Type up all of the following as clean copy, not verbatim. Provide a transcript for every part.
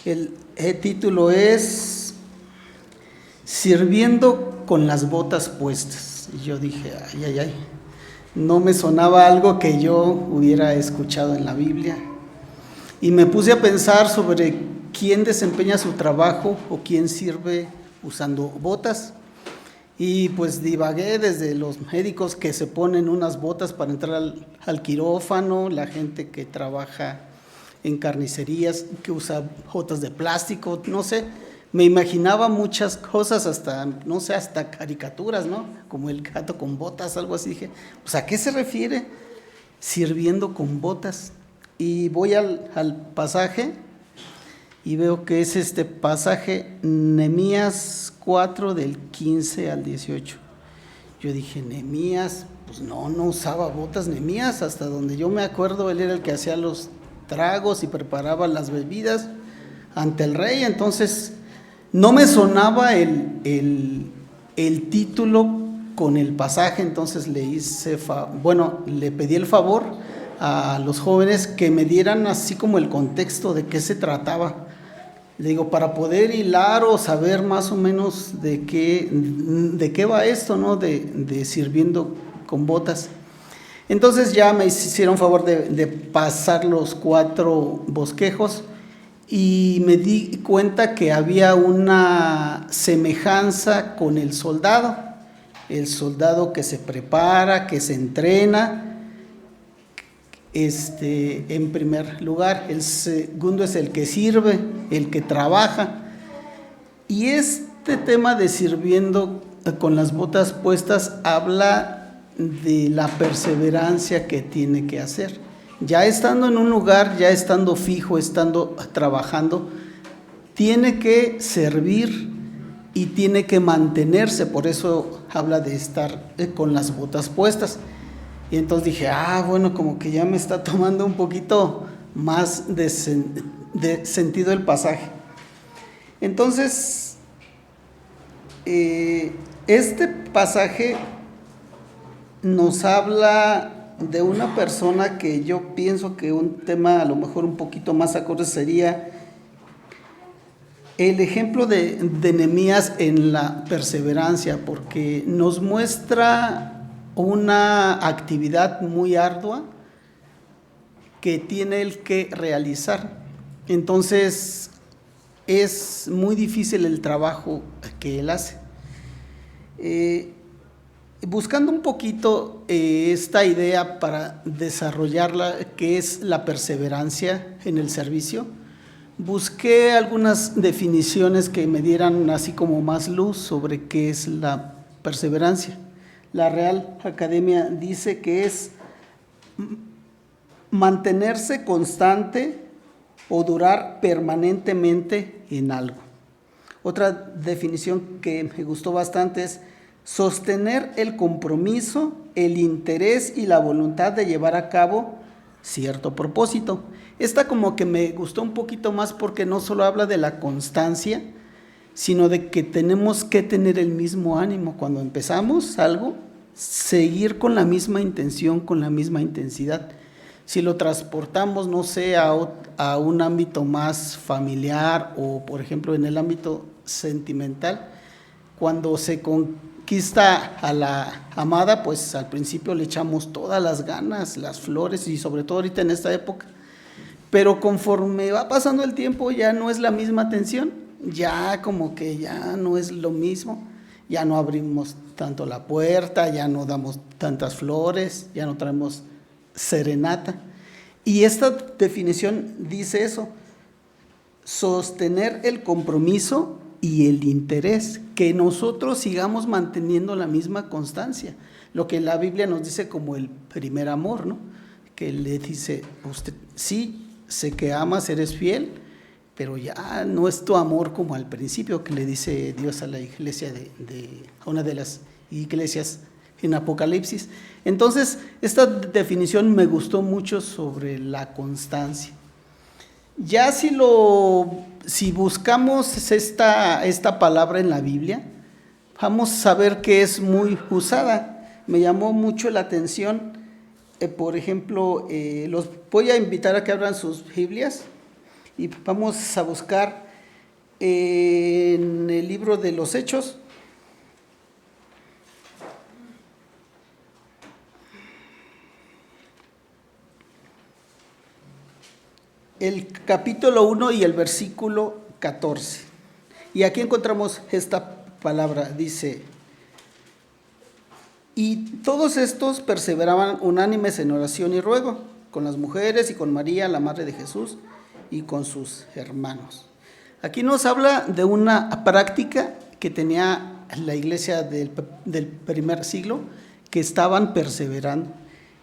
El título es Sirviendo con las botas puestas. Y yo dije, ay, no me sonaba algo que yo hubiera escuchado en la Biblia. Y me puse a pensar sobre quién desempeña su trabajo o quién sirve usando botas. Y pues divagué desde los médicos que se ponen unas botas para entrar al quirófano, la gente que trabaja en carnicerías, que usa botas de plástico, no sé, me imaginaba muchas cosas, hasta caricaturas, ¿no? Como el gato con botas, algo así. Dije, pues ¿a qué se refiere sirviendo con botas? Y voy al pasaje y veo que es este pasaje, Nehemías 4 del 15 al 18. Yo dije, Nehemías, pues no usaba botas Nehemías, hasta donde yo me acuerdo, él era el que hacía los tragos y preparaba las bebidas ante el rey. Entonces no me sonaba el título con el pasaje. Entonces le pedí el favor a los jóvenes que me dieran así como el contexto de qué se trataba. Le digo, para poder hilar o saber más o menos de qué va esto, ¿no? De sirviendo con botas. Entonces ya me hicieron favor de pasar los 4 bosquejos y me di cuenta que había una semejanza con el soldado que se prepara, que se entrena, en primer lugar. El segundo es el que sirve, el que trabaja. Y este tema de sirviendo con las botas puestas habla de la perseverancia que tiene que hacer. Ya estando en un lugar, ya estando fijo, estando trabajando, tiene que servir y tiene que mantenerse. Por eso habla de estar con las botas puestas. Y entonces dije, bueno, como que ya me está tomando un poquito más de sentido el pasaje. Entonces, este pasaje nos habla de una persona que yo pienso que un tema a lo mejor un poquito más acorde sería el ejemplo de Nehemías en la perseverancia, porque nos muestra una actividad muy ardua que tiene él que realizar. Entonces es muy difícil el trabajo que él hace. Buscando un poquito esta idea para desarrollarla, que es la perseverancia en el servicio, busqué algunas definiciones que me dieran así como más luz sobre qué es la perseverancia. La Real Academia dice que es mantenerse constante o durar permanentemente en algo. Otra definición que me gustó bastante es sostener el compromiso, el interés y la voluntad de llevar a cabo cierto propósito. Esta como que me gustó un poquito más porque no solo habla de la constancia, sino de que tenemos que tener el mismo ánimo. Cuando empezamos algo, seguir con la misma intención, con la misma intensidad. Si lo transportamos, no sé, a un ámbito más familiar o, por ejemplo, en el ámbito sentimental, cuando se conquista a la amada, pues al principio le echamos todas las ganas, las flores, y sobre todo ahorita en esta época. Pero conforme va pasando el tiempo ya no es la misma atención, ya como que ya no es lo mismo, ya no abrimos tanto la puerta, ya no damos tantas flores, ya no traemos serenata. Y esta definición dice eso: sostener el compromiso y el interés, que nosotros sigamos manteniendo la misma constancia, lo que la Biblia nos dice como el primer amor, ¿no? Que le dice, usted sí, sé que amas, eres fiel, pero ya no es tu amor como al principio, que le dice Dios a la iglesia a una de las iglesias en Apocalipsis. Entonces, esta definición me gustó mucho sobre la constancia. Ya si buscamos esta palabra en la Biblia, vamos a ver que es muy usada. Me llamó mucho la atención, por ejemplo, los voy a invitar a que abran sus Biblias Y vamos a buscar en el libro de los Hechos. El capítulo 1 y el versículo 14. Y aquí encontramos esta palabra, dice: y todos estos perseveraban unánimes en oración y ruego, con las mujeres y con María, la madre de Jesús, y con sus hermanos. Aquí nos habla de una práctica que tenía la iglesia del primer siglo, que estaban perseverando.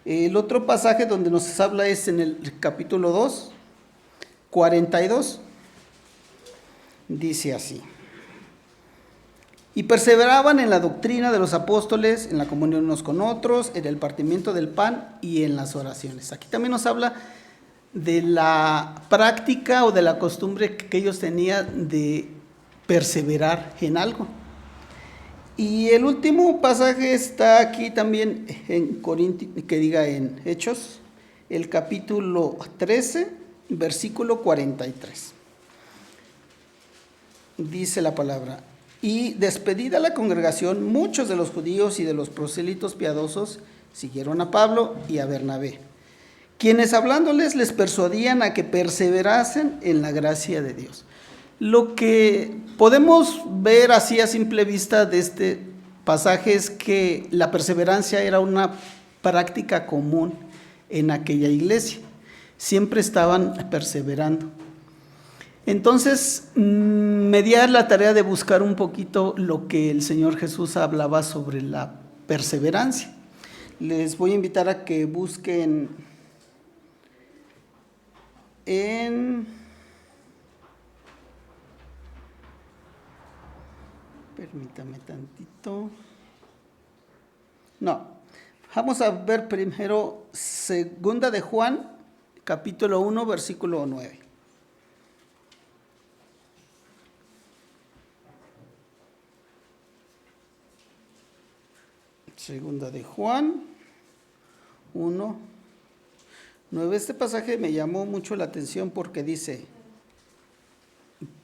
El otro pasaje donde nos habla es en el capítulo 2, 42, dice así: y perseveraban en la doctrina de los apóstoles, en la comunión unos con otros, en el partimiento del pan y en las oraciones. Aquí también nos habla de la práctica o de la costumbre que ellos tenían de perseverar en algo. Y el último pasaje está aquí también en en Hechos, el capítulo 13, versículo 43. Dice la palabra: y despedida la congregación, muchos de los judíos y de los prosélitos piadosos siguieron a Pablo y a Bernabé, quienes hablándoles les persuadían a que perseverasen en la gracia de Dios. Lo que podemos ver así a simple vista de este pasaje es que la perseverancia era una práctica común en aquella iglesia. Siempre estaban perseverando. Entonces, me di a la tarea de buscar un poquito lo que el Señor Jesús hablaba sobre la perseverancia. Les voy a invitar a que busquen permítame tantito. No, vamos a ver primero segunda de Juan, capítulo 1, versículo 9. Segunda de Juan 1, 9. Este pasaje me llamó mucho la atención porque dice: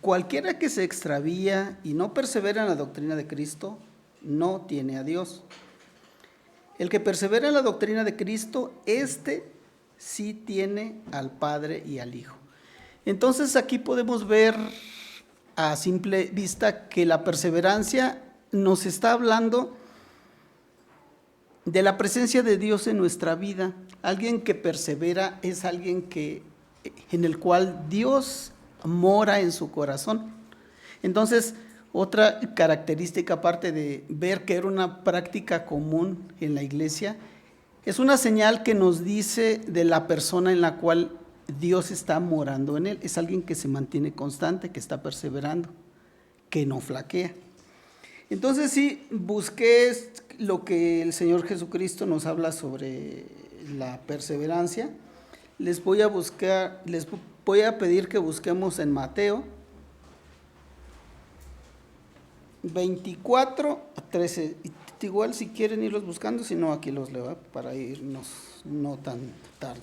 cualquiera que se extravía y no persevera en la doctrina de Cristo, no tiene a Dios. El que persevera en la doctrina de Cristo, este sí tiene al Padre y al Hijo. Entonces aquí podemos ver a simple vista que la perseverancia nos está hablando de la presencia de Dios en nuestra vida. Alguien que persevera es alguien en el cual Dios mora en su corazón. Entonces, otra característica, aparte de ver que era una práctica común en la iglesia, es una señal que nos dice de la persona en la cual Dios está morando en él. Es alguien que se mantiene constante, que está perseverando, que no flaquea. Entonces sí, busqué lo que el Señor Jesucristo nos habla sobre la perseverancia. Les voy a pedir que busquemos en Mateo 24, 13. Igual si quieren irlos buscando, si no aquí los leo para irnos no tan tarde.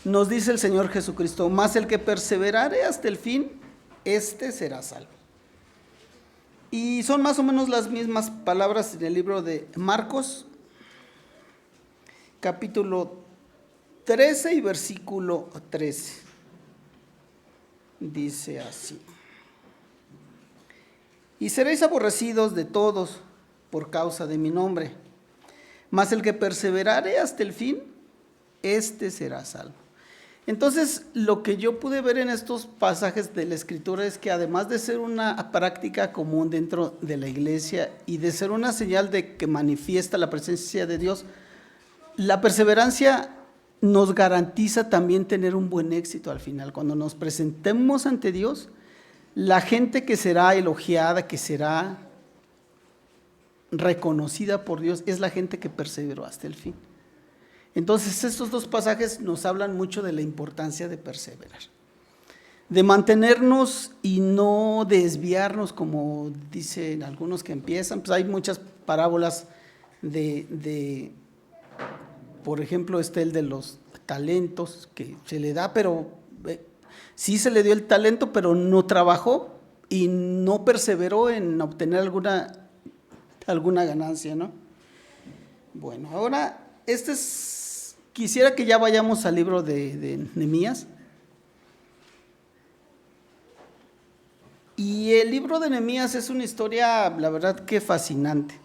Nos dice el Señor Jesucristo: mas el que perseverare hasta el fin, este será salvo. Y son más o menos las mismas palabras en el libro de Marcos, capítulo 13 y versículo 13. Dice así: y seréis aborrecidos de todos por causa de mi nombre, mas el que perseverare hasta el fin, este será salvo. Entonces, lo que yo pude ver en estos pasajes de la Escritura es que además de ser una práctica común dentro de la iglesia y de ser una señal de que manifiesta la presencia de Dios, la perseverancia nos garantiza también tener un buen éxito al final. Cuando nos presentemos ante Dios, la gente que será elogiada, que será reconocida por Dios, es la gente que perseveró hasta el fin. Entonces, estos dos pasajes nos hablan mucho de la importancia de perseverar, de mantenernos y no desviarnos, como dicen algunos que empiezan. Pues hay muchas parábolas por ejemplo, el de los talentos que se le da, pero Sí se le dio el talento, pero no trabajó y no perseveró en obtener alguna ganancia, ¿no? Bueno, ahora quisiera que ya vayamos al libro de Nehemías. Y el libro de Nehemías es una historia, la verdad, que fascinante.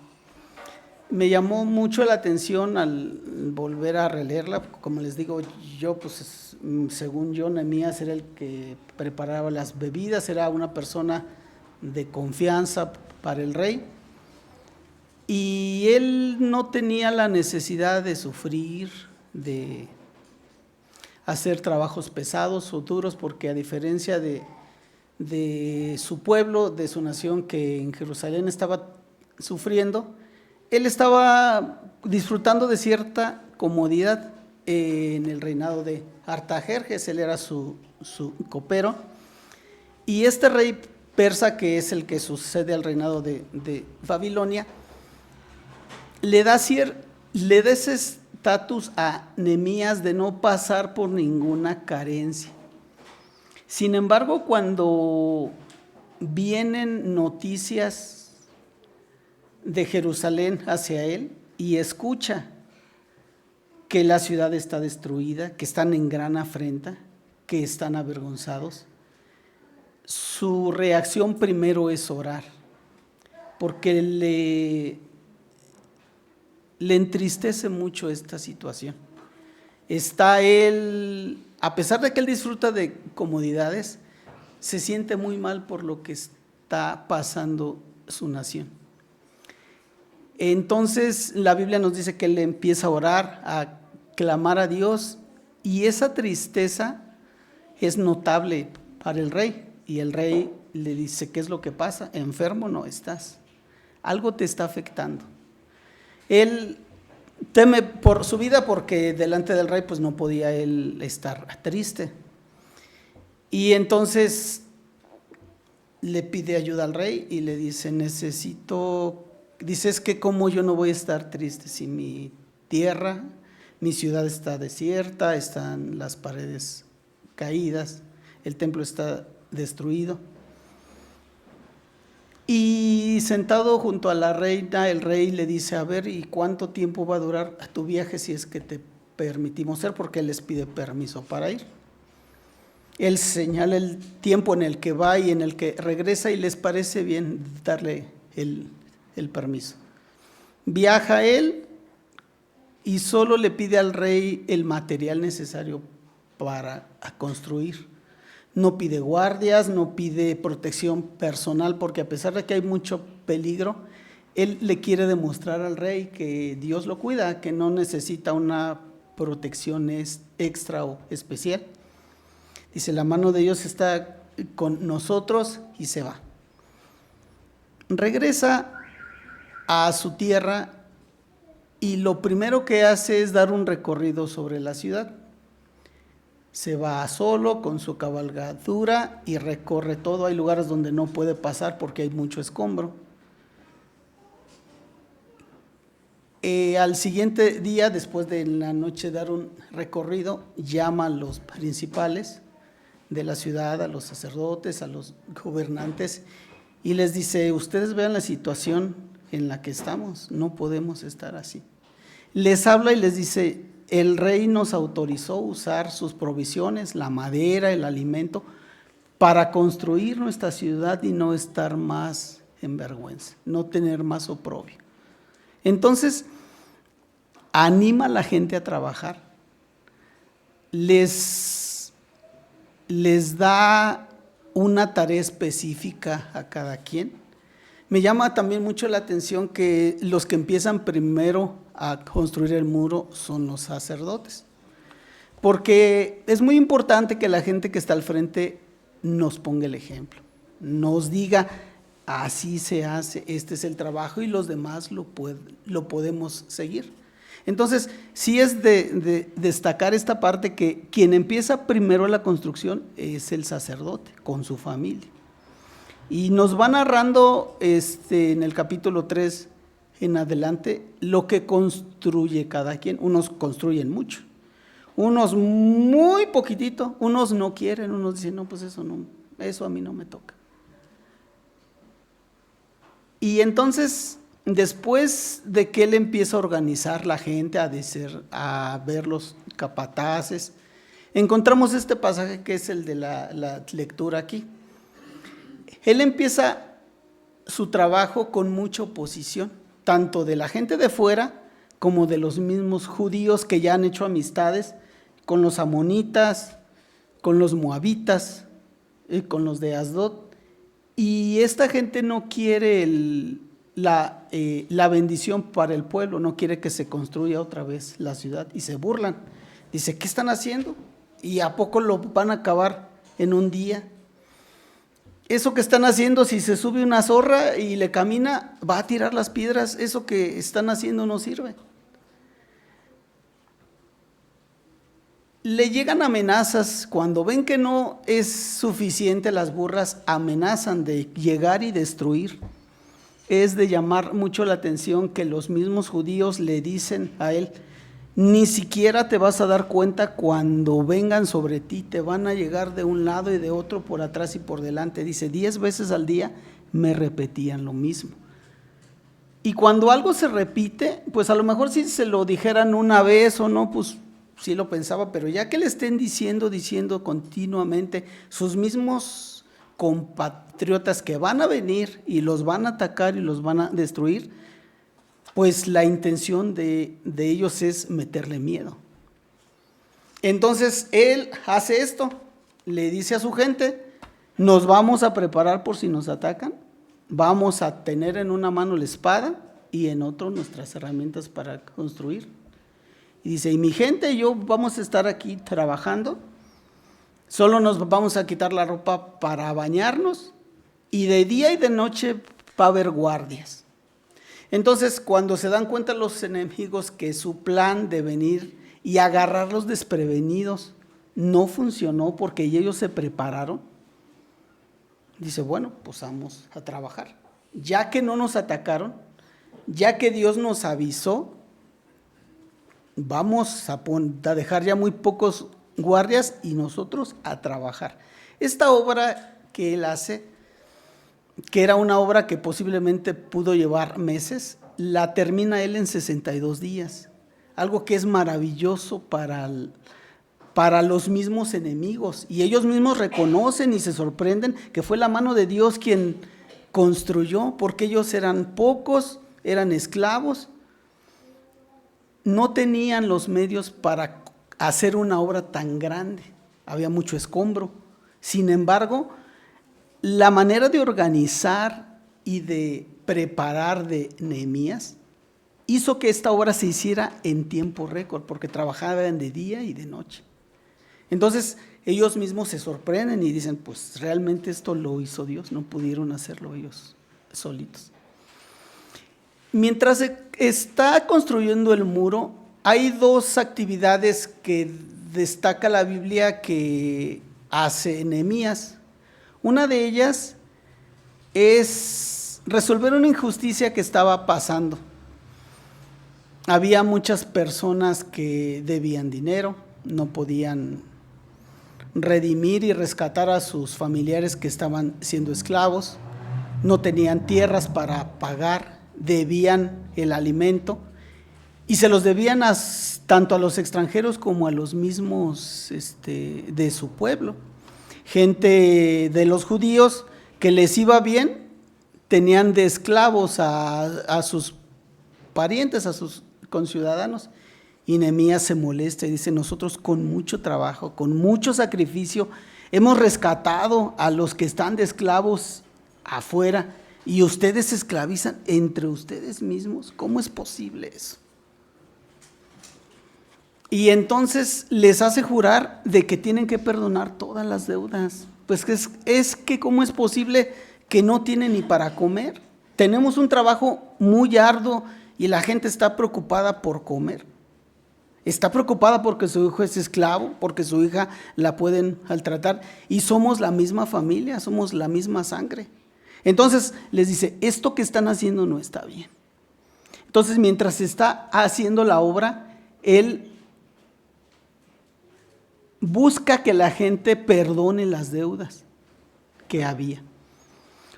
Me llamó mucho la atención al volver a releerla. Como les digo, yo, pues, según yo, Nehemías era el que preparaba las bebidas, era una persona de confianza para el rey. Y él no tenía la necesidad de sufrir, de hacer trabajos pesados o duros, porque a diferencia de su pueblo, de su nación, que en Jerusalén estaba sufriendo, él estaba disfrutando de cierta comodidad en el reinado de Artajerjes. Él era su copero, y este rey persa, que es el que sucede al reinado de Babilonia, le da ese estatus a Nehemías de no pasar por ninguna carencia. Sin embargo, cuando vienen noticias de Jerusalén hacia él y escucha que la ciudad está destruida, que están en gran afrenta, que están avergonzados, su reacción primero es orar, porque le entristece mucho esta situación. Está él, a pesar de que él disfruta de comodidades, se siente muy mal por lo que está pasando su nación. Entonces la Biblia nos dice que él empieza a orar, a clamar a Dios, y esa tristeza es notable para el rey. Y el rey le dice: ¿qué es lo que pasa? Enfermo no estás, algo te está afectando. Él teme por su vida, porque delante del rey pues no podía él estar triste, y entonces le pide ayuda al rey y le dice: dice, es que cómo yo no voy a estar triste si mi tierra, mi ciudad está desierta, están las paredes caídas, el templo está destruido. Y sentado junto a la reina, el rey le dice: a ver, ¿y cuánto tiempo va a durar tu viaje si es que te permitimos ir? Porque él les pide permiso para ir. Él señala el tiempo en el que va y en el que regresa, y les parece bien darle el permiso. Viaja él y solo le pide al rey el material necesario para construir. No pide guardias, no pide protección personal, porque a pesar de que hay mucho peligro, él le quiere demostrar al rey que Dios lo cuida, que no necesita una protección extra o especial. Dice: la mano de Dios está con nosotros, y se va. Regresa a su tierra y lo primero que hace es dar un recorrido sobre la ciudad. Se va solo con su cabalgadura y recorre todo. Hay lugares donde no puede pasar porque hay mucho escombro. Al siguiente día, después de la noche dar un recorrido, llama a los principales de la ciudad, a los sacerdotes, a los gobernantes, y les dice: ustedes vean la situación en la que estamos, no podemos estar así. Les habla y les dice: el rey nos autorizó usar sus provisiones, la madera, el alimento, para construir nuestra ciudad y no estar más en vergüenza, no tener más oprobio. Entonces, anima a la gente a trabajar, les da una tarea específica a cada quien. Me llama también mucho la atención que los que empiezan primero a construir el muro son los sacerdotes, porque es muy importante que la gente que está al frente nos ponga el ejemplo, nos diga: así se hace, este es el trabajo, y los demás lo podemos seguir. Entonces, sí es de destacar esta parte, que quien empieza primero la construcción es el sacerdote con su familia. Y nos va narrando en el capítulo 3 en adelante lo que construye cada quien. Unos construyen mucho, Unos muy poquitito, unos no quieren, unos dicen, no, pues eso a mí no me toca. Y entonces, después de que él empieza a organizar la gente, a ver los capataces, encontramos este pasaje que es el de la lectura aquí. Él empieza su trabajo con mucha oposición, tanto de la gente de fuera como de los mismos judíos que ya han hecho amistades con los amonitas, con los moabitas, con los de Asdod. Y esta gente no quiere la bendición para el pueblo, no quiere que se construya otra vez la ciudad y se burlan. Dice, ¿qué están haciendo? ¿Y a poco lo van a acabar en un día? Eso que están haciendo, si se sube una zorra y le camina, va a tirar las piedras. Eso que están haciendo no sirve. Le llegan amenazas, cuando ven que no es suficiente, las burras amenazan de llegar y destruir. Es de llamar mucho la atención que los mismos judíos le dicen a él, ni siquiera te vas a dar cuenta cuando vengan sobre ti, te van a llegar de un lado y de otro, por atrás y por delante. Dice, 10 veces al día me repetían lo mismo. Y cuando algo se repite, pues a lo mejor si se lo dijeran una vez o no, pues sí lo pensaba, pero ya que le estén diciendo continuamente sus mismos compatriotas que van a venir y los van a atacar y los van a destruir, pues la intención de ellos es meterle miedo. Entonces él hace esto, le dice a su gente, nos vamos a preparar por si nos atacan, vamos a tener en una mano la espada y en otro nuestras herramientas para construir. Y dice, y mi gente y yo vamos a estar aquí trabajando, solo nos vamos a quitar la ropa para bañarnos y de día y de noche va a haber guardias. Entonces, cuando se dan cuenta los enemigos que su plan de venir y agarrarlos desprevenidos no funcionó porque ellos se prepararon, dice, bueno, pues vamos a trabajar. Ya que no nos atacaron, ya que Dios nos avisó, vamos a dejar ya muy pocos guardias y nosotros a trabajar. Esta obra que él hace, que era una obra que posiblemente pudo llevar meses, la termina él en 62 días, algo que es maravilloso para los mismos enemigos, y ellos mismos reconocen y se sorprenden que fue la mano de Dios quien construyó, porque ellos eran pocos, eran esclavos, no tenían los medios para hacer una obra tan grande, había mucho escombro. Sin embargo, la manera de organizar y de preparar de Nehemías hizo que esta obra se hiciera en tiempo récord, porque trabajaban de día y de noche. Entonces ellos mismos se sorprenden y dicen, pues realmente esto lo hizo Dios, no pudieron hacerlo ellos solitos. Mientras se está construyendo el muro, hay dos actividades que destaca la Biblia que hace Nehemías. Una de ellas es resolver una injusticia que estaba pasando. Había muchas personas que debían dinero, no podían redimir y rescatar a sus familiares que estaban siendo esclavos, no tenían tierras para pagar, debían el alimento y se los debían tanto a los extranjeros como a los mismos de su pueblo. Gente de los judíos que les iba bien, tenían de esclavos a sus parientes, a sus conciudadanos. Y Nehemías se molesta y dice, nosotros con mucho trabajo, con mucho sacrificio, hemos rescatado a los que están de esclavos afuera y ustedes se esclavizan entre ustedes mismos. ¿Cómo es posible eso? Y entonces les hace jurar de que tienen que perdonar todas las deudas. Pues es que ¿cómo es posible que no tienen ni para comer? Tenemos un trabajo muy arduo y la gente está preocupada por comer. Está preocupada porque su hijo es esclavo, porque su hija la pueden maltratar y somos la misma familia, somos la misma sangre. Entonces les dice, esto que están haciendo no está bien. Entonces mientras está haciendo la obra, él busca que la gente perdone las deudas que había.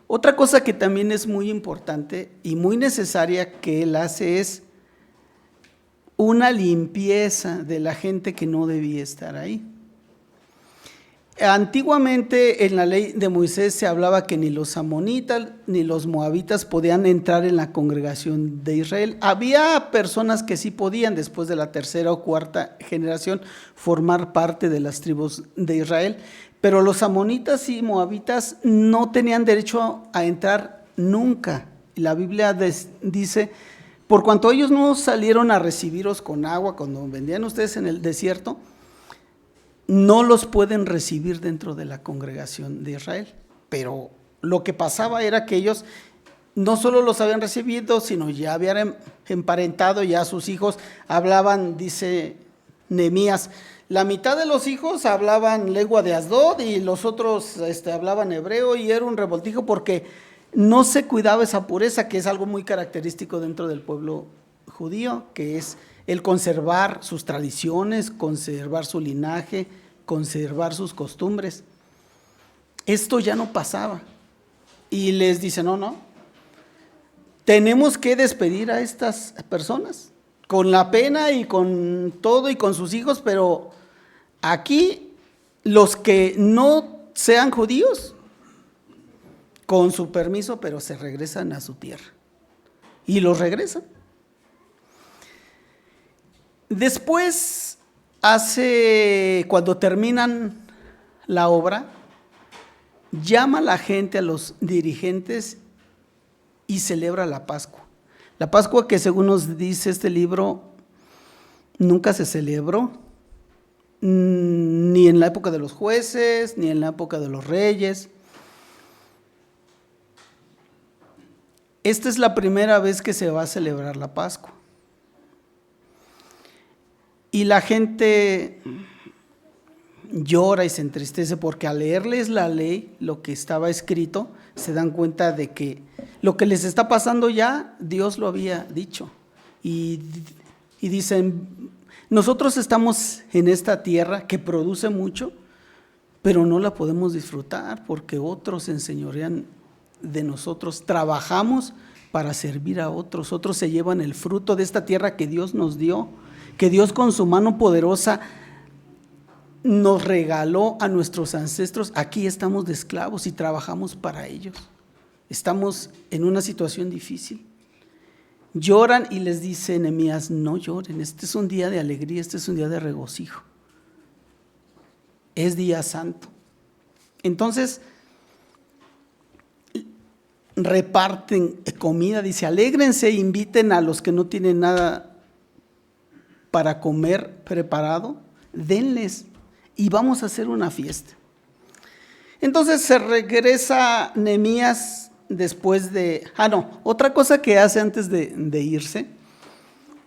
Otra cosa que también es muy importante y muy necesaria que él hace es una limpieza de la gente que no debía estar ahí. Antiguamente en la ley de Moisés se hablaba que ni los amonitas ni los moabitas podían entrar en la congregación de Israel. Había personas que sí podían, después de la tercera o cuarta generación, formar parte de las tribus de Israel, pero los amonitas y moabitas no tenían derecho a entrar nunca. La Biblia dice: por cuanto ellos no salieron a recibiros con agua cuando vendían ustedes en el desierto, no los pueden recibir dentro de la congregación de Israel. Pero lo que pasaba era que ellos no solo los habían recibido, sino ya habían emparentado, ya sus hijos hablaban, dice Nehemías, la mitad de los hijos hablaban lengua de Asdod y los otros hablaban hebreo, y era un revoltijo porque no se cuidaba esa pureza, que es algo muy característico dentro del pueblo judío, que es el conservar sus tradiciones, conservar su linaje, conservar sus costumbres. Esto ya no pasaba. Y les dice: no, tenemos que despedir a estas personas, con la pena y con todo y con sus hijos, pero aquí los que no sean judíos, con su permiso, pero se regresan a su tierra. Y los regresan. Después, cuando terminan la obra, llama a la gente, a los dirigentes, y celebra la Pascua. La Pascua, que según nos dice este libro, nunca se celebró, ni en la época de los jueces, ni en la época de los reyes. Esta es la primera vez que se va a celebrar la Pascua. Y la gente llora y se entristece porque al leerles la ley, lo que estaba escrito, se dan cuenta de que lo que les está pasando ya, Dios lo había dicho. Y dicen: nosotros estamos en esta tierra que produce mucho, pero no la podemos disfrutar porque otros se enseñorean de nosotros. Trabajamos para servir a otros, otros se llevan el fruto de esta tierra que Dios nos dio, que Dios con su mano poderosa nos regaló a nuestros ancestros. Aquí estamos de esclavos y trabajamos para ellos. Estamos en una situación difícil. Lloran y les dice Nehemías: no lloren, este es un día de alegría, este es un día de regocijo. Es día santo. Entonces reparten comida, dice: alégrense, inviten a los que no tienen nada para comer preparado, denles y vamos a hacer una fiesta. Entonces se regresa Nehemías después de… otra cosa que hace antes de irse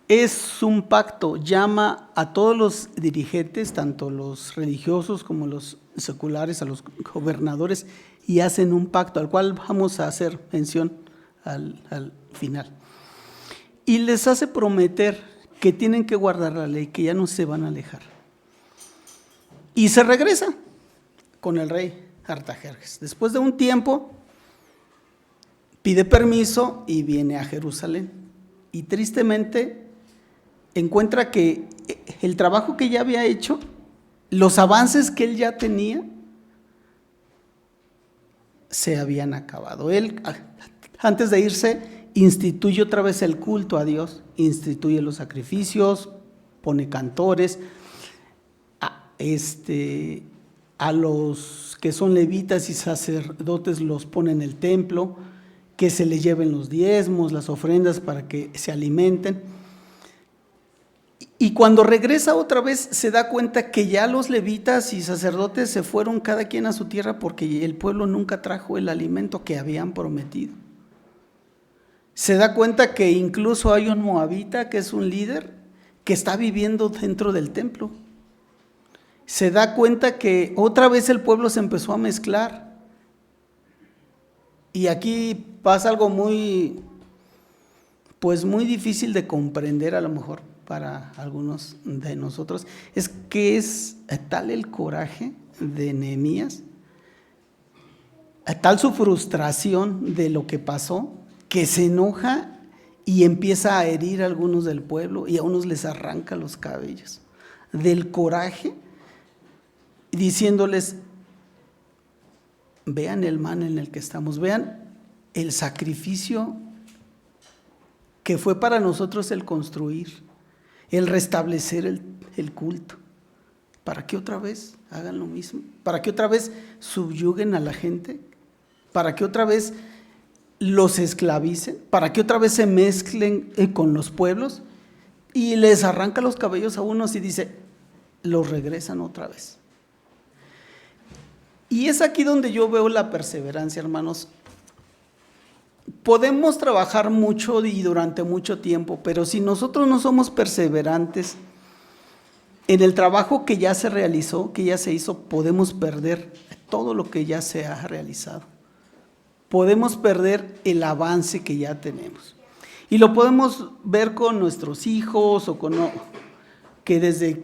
es un pacto. Llama a todos los dirigentes, tanto los religiosos como los seculares, a los gobernadores, y hacen un pacto al cual vamos a hacer mención al final. Y les hace prometer que tienen que guardar la ley, que ya no se van a alejar. Y se regresa con el rey Artajerjes. Después de un tiempo, pide permiso y viene a Jerusalén. Y tristemente encuentra que el trabajo que ya había hecho, los avances que él ya tenía, se habían acabado. Él, antes de irse, instituye otra vez el culto a Dios, instituye los sacrificios, pone cantores, a los que son levitas y sacerdotes los pone en el templo, que se les lleven los diezmos, las ofrendas para que se alimenten. Y cuando regresa otra vez se da cuenta que ya los levitas y sacerdotes se fueron cada quien a su tierra porque el pueblo nunca trajo el alimento que habían prometido. Se da cuenta que incluso hay un moabita que es un líder que está viviendo dentro del templo. Se da cuenta que otra vez el pueblo se empezó a mezclar. Y aquí pasa algo muy difícil de comprender a lo mejor para algunos de nosotros, es que es tal el coraje de Nehemías, tal su frustración de lo que pasó, que se enoja y empieza a herir a algunos del pueblo y a unos les arranca los cabellos del coraje, diciéndoles: vean el mal en el que estamos, vean el sacrificio que fue para nosotros el construir, el restablecer el culto. ¿Para qué otra vez hagan lo mismo? ¿Para qué otra vez subyuguen a la gente? ¿Para qué otra vez los esclavicen? ¿Para qué otra vez se mezclen con los pueblos? Y les arranca los cabellos a unos y dice: los regresan otra vez. Y es aquí donde yo veo la perseverancia, hermanos. Podemos trabajar mucho y durante mucho tiempo, pero si nosotros no somos perseverantes en el trabajo que ya se realizó, que ya se hizo, podemos perder todo lo que ya se ha realizado. Podemos perder el avance que ya tenemos. Y lo podemos ver con nuestros hijos o con que desde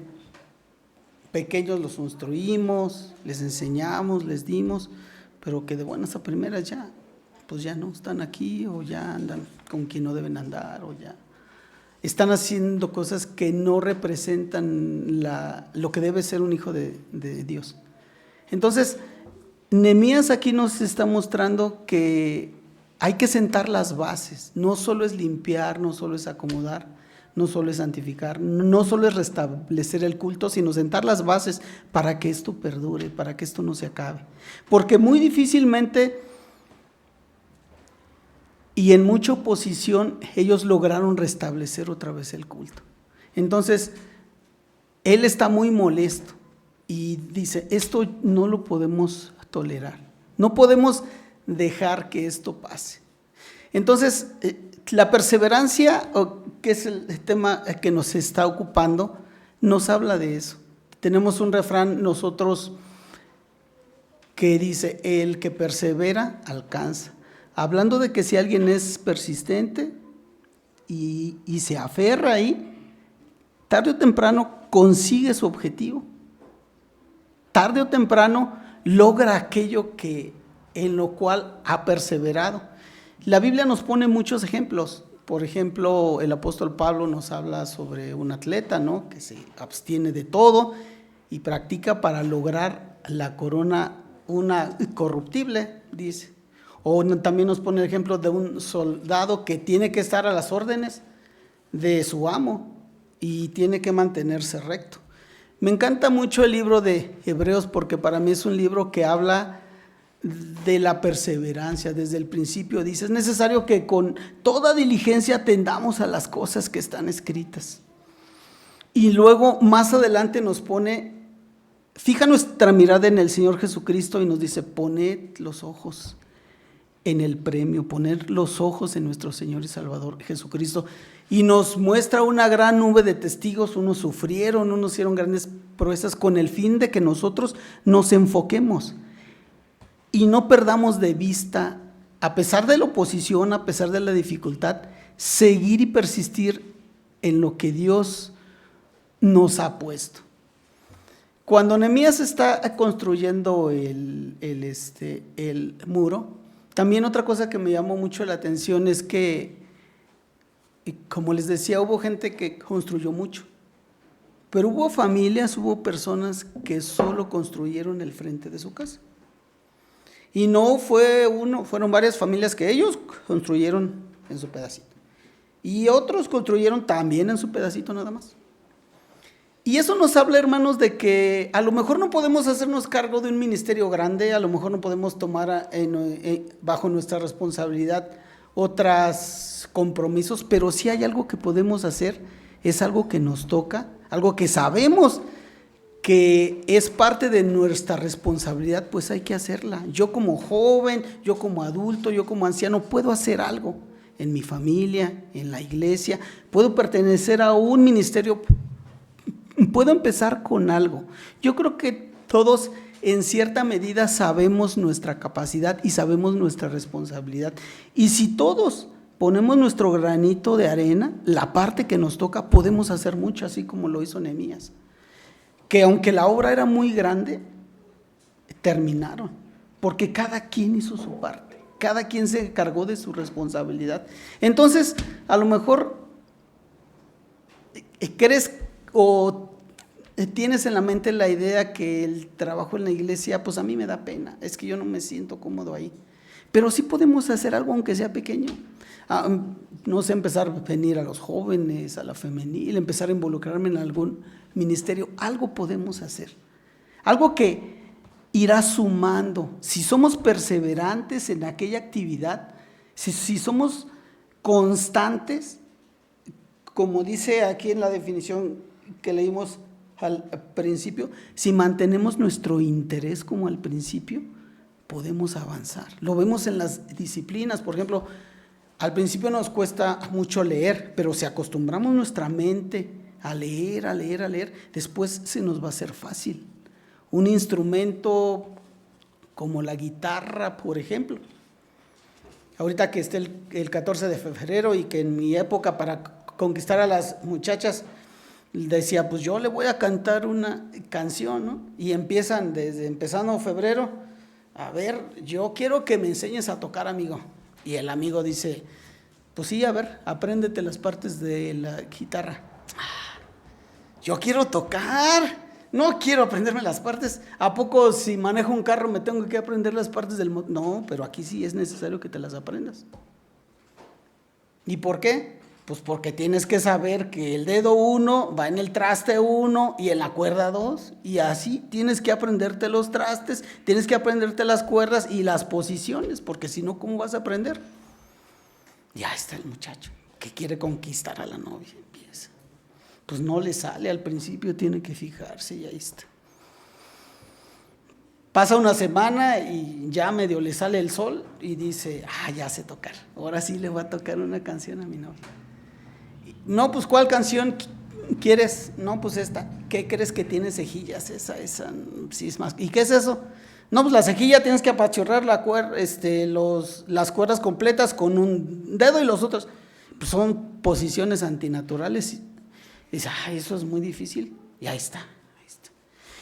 pequeños los instruimos, les enseñamos, les dimos, pero que de buenas a primeras ya, pues ya no están aquí, o ya andan con quien no deben andar, o ya están haciendo cosas que no representan lo que debe ser un hijo de Dios. Entonces, Nehemías aquí nos está mostrando que hay que sentar las bases. No solo es limpiar, no solo es acomodar, no solo es santificar, no solo es restablecer el culto, sino sentar las bases para que esto perdure, para que esto no se acabe. Porque muy difícilmente y en mucha oposición ellos lograron restablecer otra vez el culto. Entonces, él está muy molesto y dice: esto no lo podemos tolerar, no podemos dejar que esto pase. Entonces, la perseverancia, que es el tema que nos está ocupando, nos habla de eso. Tenemos un refrán nosotros que dice: el que persevera alcanza. Hablando de que si alguien es persistente y se aferra ahí, tarde o temprano consigue su objetivo. Tarde o temprano logra aquello en lo cual ha perseverado. La Biblia nos pone muchos ejemplos. Por ejemplo, el apóstol Pablo nos habla sobre un atleta, ¿no?, que se abstiene de todo y practica para lograr la corona, una incorruptible, dice. O también nos pone el ejemplo de un soldado que tiene que estar a las órdenes de su amo y tiene que mantenerse recto. Me encanta mucho el libro de Hebreos porque para mí es un libro que habla de la perseverancia. Desde el principio dice: es necesario que con toda diligencia atendamos a las cosas que están escritas. Y luego más adelante nos pone: fija nuestra mirada en el Señor Jesucristo, y nos dice: poned los ojos en el premio, poner los ojos en nuestro Señor y Salvador Jesucristo. Y nos muestra una gran nube de testigos. Unos sufrieron, unos hicieron grandes proezas con el fin de que nosotros nos enfoquemos y no perdamos de vista, a pesar de la oposición, a pesar de la dificultad, seguir y persistir en lo que Dios nos ha puesto. Cuando Nehemías está construyendo el muro, también otra cosa que me llamó mucho la atención es que, como les decía, hubo gente que construyó mucho, pero hubo familias, hubo personas que solo construyeron el frente de su casa. Y no fue uno, fueron varias familias que ellos construyeron en su pedacito. Y otros construyeron también en su pedacito nada más. Y eso nos habla, hermanos, de que a lo mejor no podemos hacernos cargo de un ministerio grande, a lo mejor no podemos tomar bajo nuestra responsabilidad otros compromisos, pero si hay algo que podemos hacer, es algo que nos toca, algo que sabemos que es parte de nuestra responsabilidad, pues hay que hacerla. Yo como joven, yo como adulto, yo como anciano, puedo hacer algo en mi familia, en la iglesia, puedo pertenecer a un ministerio, puedo empezar con algo. Yo creo que todos en cierta medida sabemos nuestra capacidad y sabemos nuestra responsabilidad. Y si todos ponemos nuestro granito de arena, la parte que nos toca, podemos hacer mucho, así como lo hizo Nehemías. Que aunque la obra era muy grande, terminaron, porque cada quien hizo su parte, cada quien se encargó de su responsabilidad. Entonces, a lo mejor crees o tienes en la mente la idea que el trabajo en la iglesia, pues a mí me da pena, es que yo no me siento cómodo ahí. Pero sí podemos hacer algo aunque sea pequeño. No sé, empezar a venir a los jóvenes, a la femenil, empezar a involucrarme en algún ministerio. Algo podemos hacer. Algo que irá sumando. Si somos perseverantes en aquella actividad, si somos constantes, como dice aquí en la definición que leímos al principio, si mantenemos nuestro interés como al principio, podemos avanzar. Lo vemos en las disciplinas, por ejemplo, al principio nos cuesta mucho leer, pero si acostumbramos nuestra mente a leer, después se nos va a hacer fácil. Un instrumento como la guitarra, por ejemplo. Ahorita que esté el 14 de febrero y que en mi época para conquistar a las muchachas decía, pues yo le voy a cantar una canción, ¿no? Y empezando febrero, a ver, yo quiero que me enseñes a tocar, amigo. Y el amigo dice, pues sí, a ver, apréndete las partes de la guitarra. Yo quiero tocar, no quiero aprenderme las partes. ¿A poco si manejo un carro me tengo que aprender las partes del motor? No, pero aquí sí es necesario que te las aprendas. ¿Y por qué? Pues porque tienes que saber que el dedo 1 va en el traste 1 y en la cuerda 2, y así tienes que aprenderte los trastes, tienes que aprenderte las cuerdas y las posiciones, porque si no, ¿cómo vas a aprender? Ya está el muchacho que quiere conquistar a la novia, empieza. Pues no le sale al principio, tiene que fijarse y ahí está. Pasa una semana y ya medio le sale el sol y dice, ya sé tocar, ahora sí le voy a tocar una canción a mi novia. No, pues ¿cuál canción quieres? No, pues esta. ¿Qué crees que tiene cejillas? Esa, sí es más. ¿Y qué es eso? No, pues la cejilla tienes que apachurrar las cuerdas completas con un dedo y los otros. Pues son posiciones antinaturales. Y dice, eso es muy difícil. Y ahí está.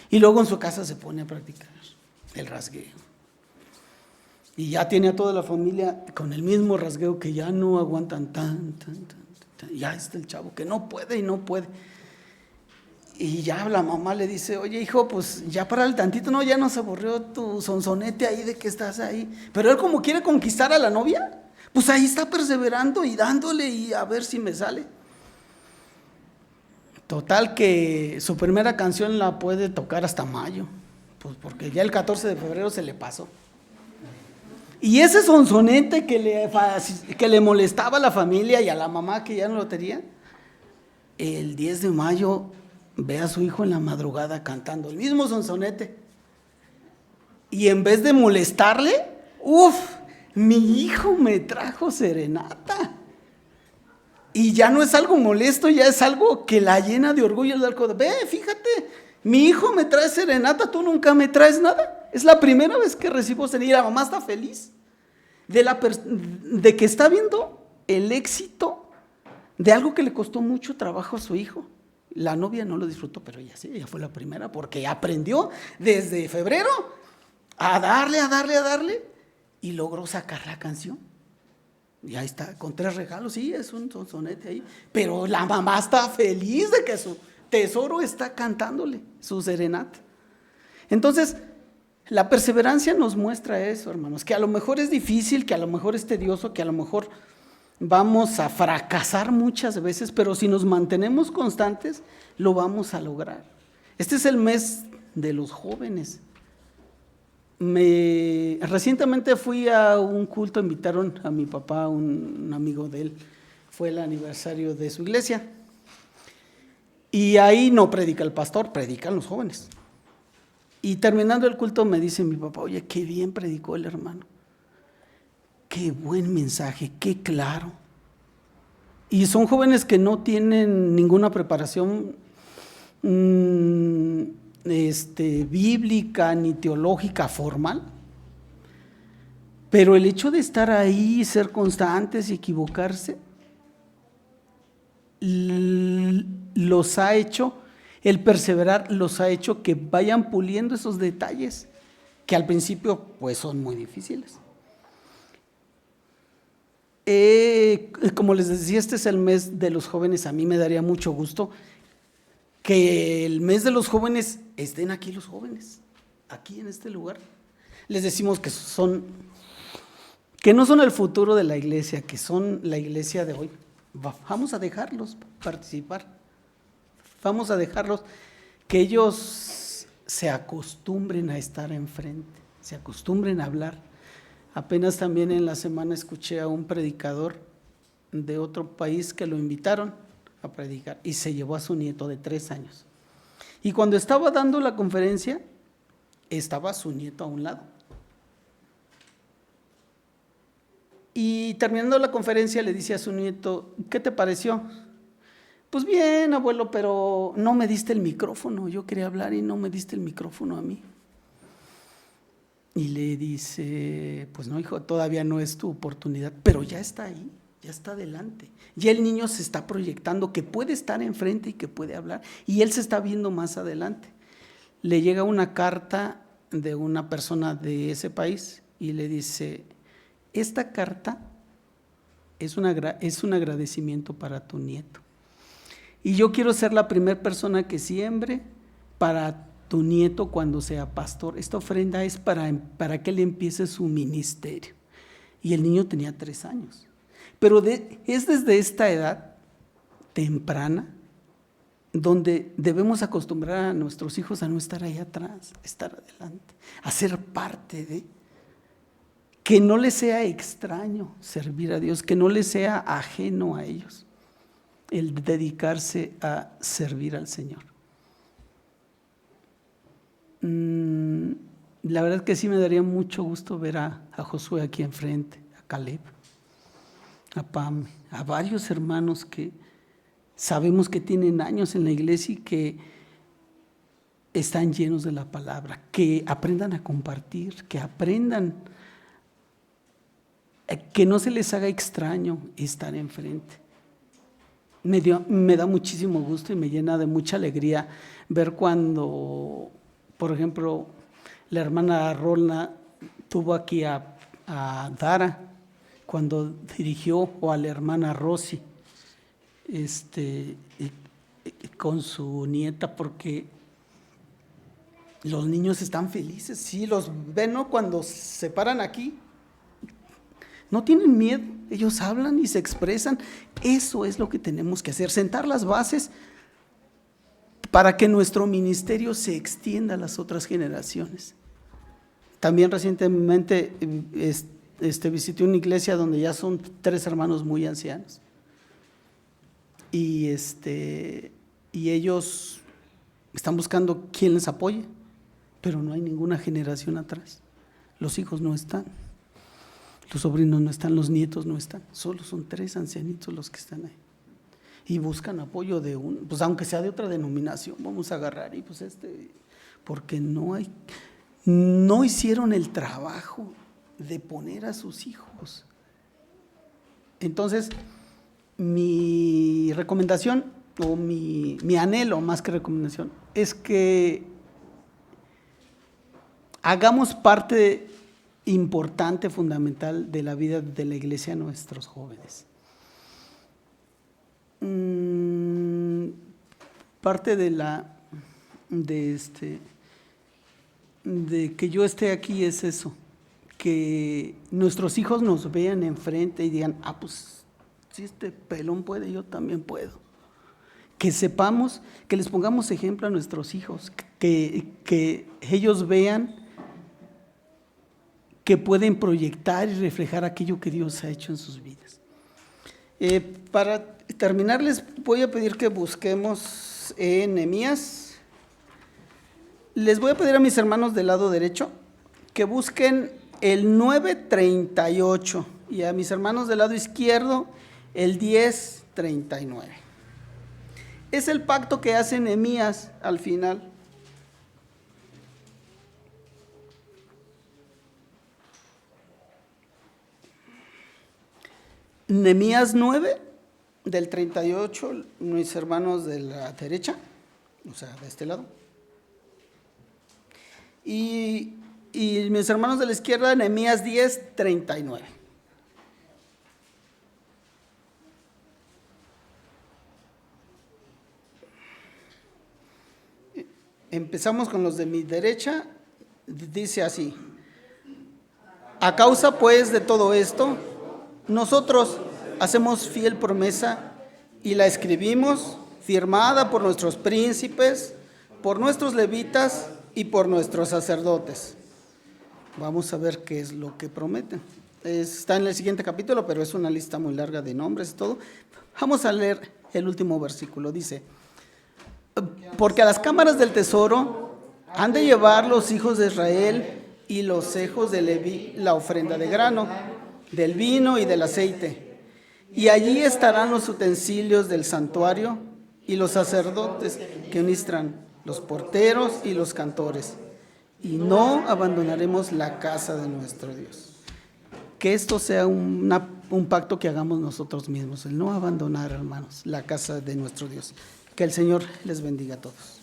Y luego en su casa se pone a practicar el rasgueo. Y ya tiene a toda la familia con el mismo rasgueo que ya no aguantan tan. Ya está el chavo que no puede. Y ya la mamá le dice, oye hijo, pues ya para el tantito, no, ya nos aburrió tu sonsonete ahí de que estás ahí. Pero él como quiere conquistar a la novia, pues ahí está perseverando y dándole y a ver si me sale. Total que su primera canción la puede tocar hasta mayo, pues porque ya el 14 de febrero se le pasó. Y ese sonsonete que le molestaba a la familia y a la mamá que ya no lo tenía, el 10 de mayo ve a su hijo en la madrugada cantando el mismo sonsonete. Y en vez de molestarle, mi hijo me trajo serenata. Y ya no es algo molesto, ya es algo que la llena de orgullo. Ve, fíjate, mi hijo me trae serenata, tú nunca me traes nada. Es la primera vez que recibo serenata. La mamá está feliz de que está viendo el éxito de algo que le costó mucho trabajo a su hijo. La novia no lo disfrutó, pero ella sí, ella fue la primera porque aprendió desde febrero a darle y logró sacar la canción. Y ahí está, con 3 regalos, sí, es un sonsonete ahí. Pero la mamá está feliz de que su tesoro está cantándole su serenata. Entonces, la perseverancia nos muestra eso, hermanos, que a lo mejor es difícil, que a lo mejor es tedioso, que a lo mejor vamos a fracasar muchas veces, pero si nos mantenemos constantes, lo vamos a lograr. Este es el mes de los jóvenes. Recientemente fui a un culto, invitaron a mi papá, un amigo de él, fue el aniversario de su iglesia. Y ahí no predica el pastor, predican los jóvenes. Y terminando el culto me dice mi papá, oye, qué bien predicó el hermano. Qué buen mensaje, qué claro. Y son jóvenes que no tienen ninguna preparación bíblica ni teológica formal, Pero el hecho de estar ahí, ser constantes y equivocarse, los ha hecho, el perseverar los ha hecho que vayan puliendo esos detalles que al principio pues son muy difíciles. Como les decía, este es el mes de los jóvenes. A mí me daría mucho gusto que el mes de los jóvenes estén aquí los jóvenes, aquí en este lugar. Les decimos que no son el futuro de la iglesia, que son la iglesia de hoy. Vamos a dejarlos participar, vamos a dejarlos que ellos se acostumbren a estar enfrente, se acostumbren a hablar. Apenas también en la semana escuché a un predicador de otro país que lo invitaron a predicar y se llevó a su nieto de 3 años. Y cuando estaba dando la conferencia, estaba su nieto a un lado. Y terminando la conferencia le dice a su nieto: ¿qué te pareció? Pues bien, abuelo, pero no me diste el micrófono. Yo quería hablar y no me diste el micrófono a mí. Y le dice: pues no, hijo, todavía no es tu oportunidad, pero ya está ahí, ya está adelante. Ya el niño se está proyectando que puede estar enfrente y que puede hablar, y él se está viendo más adelante. Le llega una carta de una persona de ese país y le dice: esta carta es un agradecimiento para tu nieto. Y yo quiero ser la primera persona que siembre para tu nieto cuando sea pastor. Esta ofrenda es para que él empiece su ministerio. Y el niño tenía 3 años. Pero es desde esta edad temprana donde debemos acostumbrar a nuestros hijos a no estar ahí atrás, a estar adelante, a ser parte de, que no les sea extraño servir a Dios, que no les sea ajeno a ellos el dedicarse a servir al Señor. La verdad que sí me daría mucho gusto ver a Josué aquí enfrente, a Caleb, a Pam, a varios hermanos que sabemos que tienen años en la iglesia y que están llenos de la palabra, que aprendan a compartir, que aprendan, que no se les haga extraño estar enfrente. Me da muchísimo gusto y me llena de mucha alegría ver cuando, por ejemplo, la hermana Rolna tuvo aquí a Dara, cuando dirigió, o a la hermana Rosy, con su nieta, porque los niños están felices, sí, los ven, ¿no? Cuando se paran aquí, no tienen miedo, ellos hablan y se expresan. Eso es lo que tenemos que hacer, sentar las bases para que nuestro ministerio se extienda a las otras generaciones. También recientemente visité una iglesia donde ya son 3 hermanos muy ancianos y ellos están buscando quién les apoye, pero no hay ninguna generación atrás. Los hijos no están, los sobrinos no están, los nietos no están, solo son 3 ancianitos los que están ahí. Y buscan apoyo de pues aunque sea de otra denominación, vamos a agarrar y pues porque no hicieron el trabajo de poner a sus hijos. Entonces, mi recomendación o mi anhelo, más que recomendación, es que hagamos parte importante, fundamental de la vida de la iglesia a nuestros jóvenes. Parte de que yo esté aquí es eso, que nuestros hijos nos vean enfrente y digan: pues si este pelón puede, yo también puedo. Que sepamos, que les pongamos ejemplo a nuestros hijos, que ellos vean que pueden proyectar y reflejar aquello que Dios ha hecho en sus vidas. Para terminar, les voy a pedir que busquemos en Nehemías. Les voy a pedir a mis hermanos del lado derecho que busquen el 9:38 y a mis hermanos del lado izquierdo el 10:39. Es el pacto que hace Nehemías al final. Nehemías 9, del 38, mis hermanos de la derecha, o sea, de este lado. Y mis hermanos de la izquierda, Nehemías 10, 39. Empezamos con los de mi derecha, dice así: a causa pues de todo esto, nosotros hacemos fiel promesa y la escribimos, firmada por nuestros príncipes, por nuestros levitas y por nuestros sacerdotes. Vamos a ver qué es lo que prometen. Está en el siguiente capítulo, pero es una lista muy larga de nombres y todo. Vamos a leer el último versículo. Dice: porque a las cámaras del tesoro han de llevar los hijos de Israel y los hijos de Leví la ofrenda de grano, del vino y del aceite. Y allí estarán los utensilios del santuario y los sacerdotes que ministran, los porteros y los cantores. Y no abandonaremos la casa de nuestro Dios. Que esto sea un pacto que hagamos nosotros mismos, el no abandonar, hermanos, la casa de nuestro Dios. Que el Señor les bendiga a todos.